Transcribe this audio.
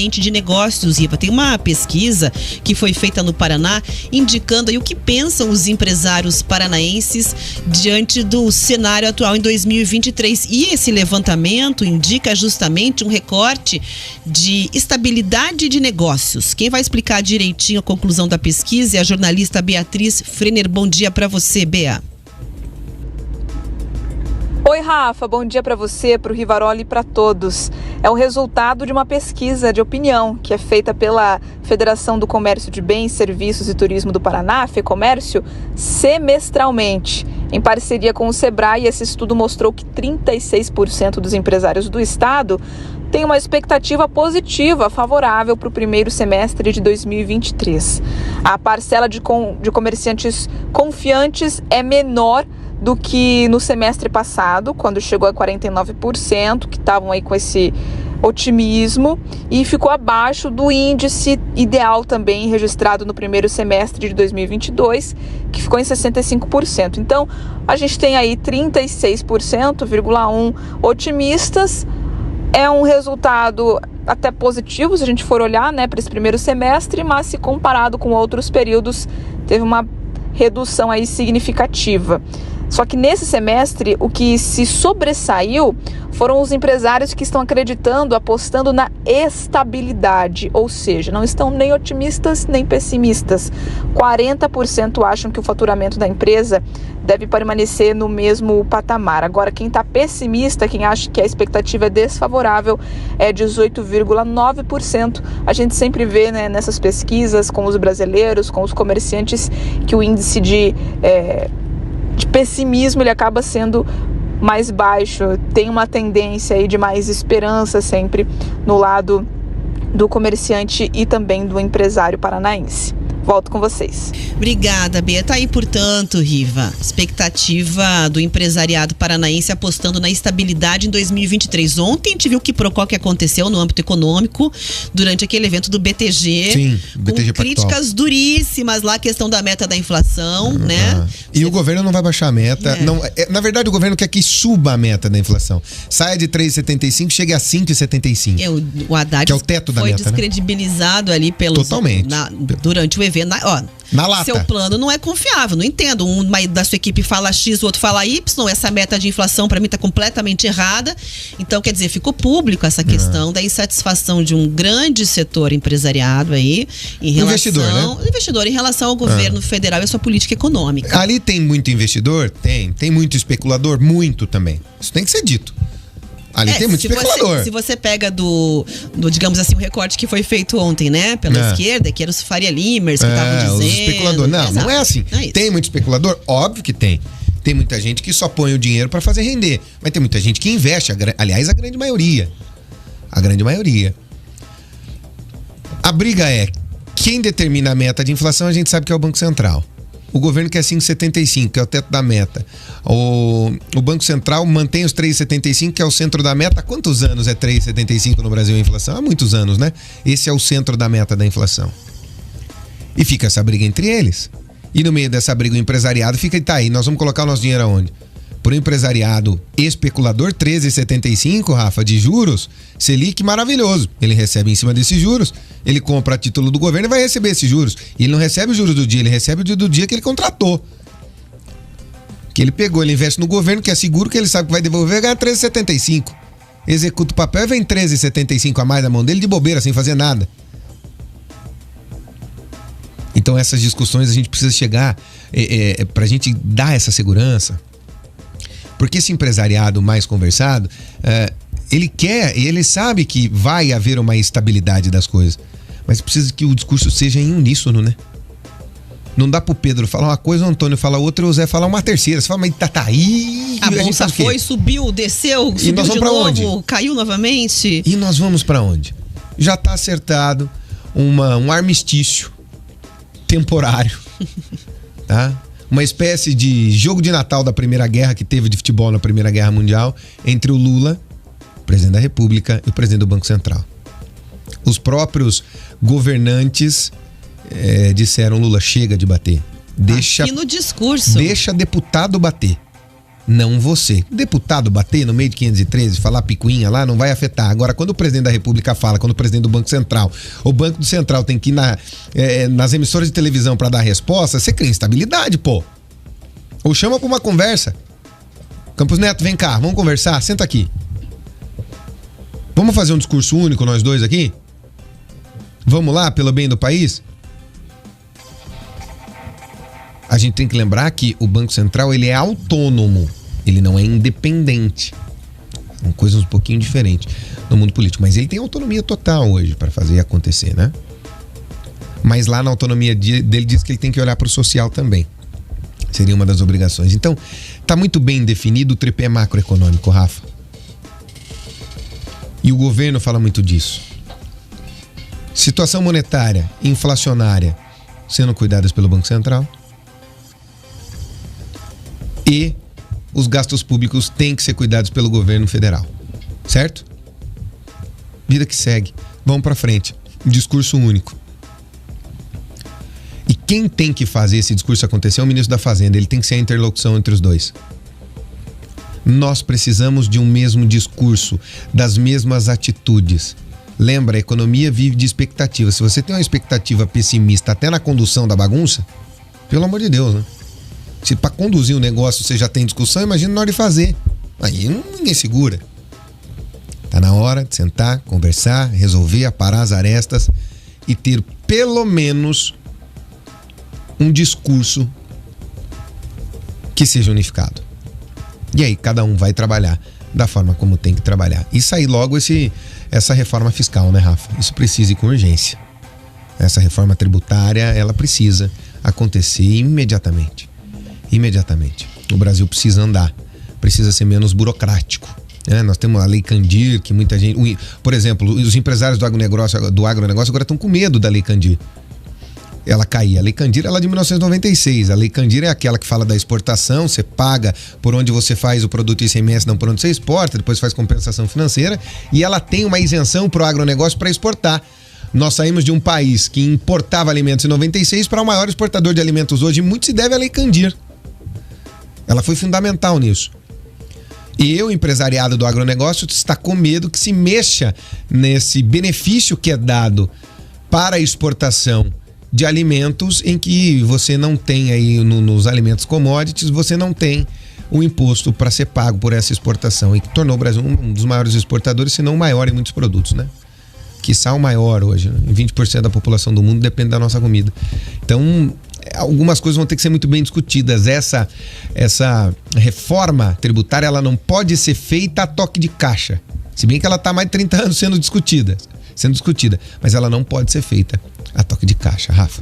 de negócios, Riva. Tem uma pesquisa que foi feita no Paraná indicando aí o que pensam os empresários paranaenses diante do cenário atual em 2023. E esse levantamento indica justamente um recorte de estabilidade de negócios. Quem vai explicar direitinho a conclusão da pesquisa é a jornalista Beatriz Frener. Bom dia para você, Bea. Oi, Rafa, bom dia para você, para o Rivaroli e para todos. É o resultado de uma pesquisa de opinião que é feita pela Federação do Comércio de Bens, Serviços e Turismo do Paraná, FEComércio, semestralmente. Em parceria com o Sebrae, esse estudo mostrou que 36% dos empresários do estado têm uma expectativa positiva, favorável para o primeiro semestre de 2023. A parcela de comerciantes confiantes é menor do que no semestre passado, quando chegou a 49%, que estavam aí com esse otimismo, e ficou abaixo do índice ideal também registrado no primeiro semestre de 2022, que ficou em 65%. Então, a gente tem aí 36,1% otimistas. É um resultado até positivo, se a gente for olhar, né, para esse primeiro semestre, mas se comparado com outros períodos, teve uma redução aí significativa. Só que nesse semestre, o que se sobressaiu foram os empresários que estão acreditando, apostando na estabilidade, ou seja, não estão nem otimistas nem pessimistas. 40% acham que o faturamento da empresa deve permanecer no mesmo patamar. Agora, quem está pessimista, quem acha que a expectativa é desfavorável, é 18,9%. A gente sempre vê, né, nessas pesquisas com os brasileiros, com os comerciantes, que o índice de pessimismo ele acaba sendo mais baixo. Tem uma tendência aí de mais esperança sempre no lado do comerciante e também do empresário paranaense. Volto com vocês. Obrigada, Bea. Tá aí, portanto, Riva, expectativa do empresariado paranaense apostando na estabilidade em 2023. Ontem a gente viu o quiprocó que aconteceu no âmbito econômico durante aquele evento do BTG. Sim, BTG com críticas duríssimas lá, a questão da meta da inflação, né? E o governo não vai baixar a meta. Não, na verdade, o governo quer que suba a meta da inflação. Saia de 3,75 e chegue a 5,75. O Haddad que é o teto da foi meta, descredibilizado, né? Ali pelos... Totalmente. Durante o evento. Na lata. Seu plano não é confiável, não entendo. Um da sua equipe fala X, o outro fala Y. Essa meta de inflação para mim está completamente errada. Então, quer dizer, ficou público essa questão da insatisfação de um grande setor empresariado aí em relação, investidor em relação ao governo federal e a sua política econômica. Ali tem muito investidor? Tem muito especulador? Muito também. Isso tem que ser dito. Ali tem muito especulador. Se você pega do, digamos assim, o recorte que foi feito ontem, né? Pela esquerda, que eram os Faria Limers que estavam dizendo. Os especuladores. Não é assim. Não é isso. Tem muito especulador? Óbvio que tem. Tem muita gente que só põe o dinheiro para fazer render. Mas tem muita gente que investe. Aliás, a grande maioria. A grande maioria. A briga é quem determina a meta de inflação, a gente sabe que é o Banco Central. O governo quer 5,75, que é o teto da meta. O Banco Central mantém os 3,75, que é o centro da meta. Há quantos anos é 3,75 no Brasil a inflação? Há muitos anos, né? Esse é o centro da meta da inflação. E fica essa briga entre eles. E no meio dessa briga o empresariado fica, tá aí, nós vamos colocar o nosso dinheiro aonde? Pro empresariado especulador, 13,75, Rafa, de juros, Selic, maravilhoso. Ele recebe em cima desses juros, ele compra a título do governo e vai receber esses juros. E ele não recebe os juros do dia, ele recebe o do dia que ele contratou. Que ele pegou, ele investe no governo, que é seguro, que ele sabe que vai devolver, ganha 13,75. Executa o papel e vem 13,75 a mais na mão dele de bobeira, sem fazer nada. Então essas discussões a gente precisa chegar pra gente dar essa segurança. Porque esse empresariado mais conversado, ele quer e ele sabe que vai haver uma estabilidade das coisas. Mas precisa que o discurso seja em uníssono, né? Não dá pro Pedro falar uma coisa, o Antônio falar outra e o Zé falar uma terceira. Você fala, mas tá aí. A bolsa foi, subiu, desceu, e nós subiu de novo, onde? Caiu novamente. E nós vamos pra onde? Já tá acertado um armistício temporário, tá? Uma espécie de jogo de Natal da Primeira Guerra que teve de futebol na Primeira Guerra Mundial entre o Lula, presidente da República, e o presidente do Banco Central. Os próprios governantes disseram, Lula, chega de bater. Aqui no discurso. Deixa deputado bater. não você. Deputado bater no meio de 513, falar picuinha lá, não vai afetar. Agora, quando o presidente da República fala, quando o presidente do Banco Central, o Banco do Central tem que ir nas emissoras de televisão para dar resposta, você cria instabilidade, pô. Ou chama pra uma conversa. Campos Neto, vem cá, vamos conversar, senta aqui. Vamos fazer um discurso único, nós dois aqui? Vamos lá, pelo bem do país? A gente tem que lembrar que o Banco Central, ele é autônomo, ele não é independente. São coisas um pouquinho diferentes no mundo político, mas ele tem autonomia total hoje para fazer acontecer, né? Mas lá na autonomia dele diz que ele tem que olhar para o social também. Seria uma das obrigações. Então, tá muito bem definido o tripé macroeconômico, Rafa. E o governo fala muito disso. Situação monetária, inflacionária, sendo cuidadas pelo Banco Central. E os gastos públicos têm que ser cuidados pelo governo federal. Certo? Vida que segue. Vamos pra frente. Discurso único. E quem tem que fazer esse discurso acontecer é o ministro da Fazenda. Ele tem que ser a interlocução entre os dois. Nós precisamos de um mesmo discurso, das mesmas atitudes. Lembra, a economia vive de expectativa. Se você tem uma expectativa pessimista até na condução da bagunça, pelo amor de Deus, né? Se para conduzir o negócio você já tem discussão, imagina na hora de fazer. Aí ninguém segura. Tá na hora de sentar, conversar, resolver, aparar as arestas e ter pelo menos um discurso que seja unificado. E aí cada um vai trabalhar da forma como tem que trabalhar. E sair logo essa reforma fiscal, né, Rafa? Isso precisa ir com urgência. Essa reforma tributária, ela precisa acontecer imediatamente. Imediatamente. O Brasil precisa andar, precisa ser menos burocrático. Nós temos a Lei Candir, que muita gente... Por exemplo, os empresários do agronegócio agora estão com medo da Lei Candir. Ela caía. A Lei Candir ela é de 1996. A Lei Candir é aquela que fala da exportação, você paga por onde você faz o produto ICMS, não por onde você exporta, depois faz compensação financeira, e ela tem uma isenção para o agronegócio para exportar. Nós saímos de um país que importava alimentos em 96 para o maior exportador de alimentos hoje, e muito se deve à Lei Candir. Ela foi fundamental nisso. E o empresariado do agronegócio está com medo que se mexa nesse benefício que é dado para a exportação de alimentos, em que você não tem aí nos alimentos commodities, você não tem o imposto para ser pago por essa exportação, e que tornou o Brasil um dos maiores exportadores, se não o maior em muitos produtos, né? Quiçá o maior hoje, né? 20% da população do mundo depende da nossa comida. Então, algumas coisas vão ter que ser muito bem discutidas. Essa reforma tributária, ela não pode ser feita a toque de caixa. Se bem que ela está há mais de 30 anos sendo discutida, mas ela não pode ser feita a toque de caixa, Rafa.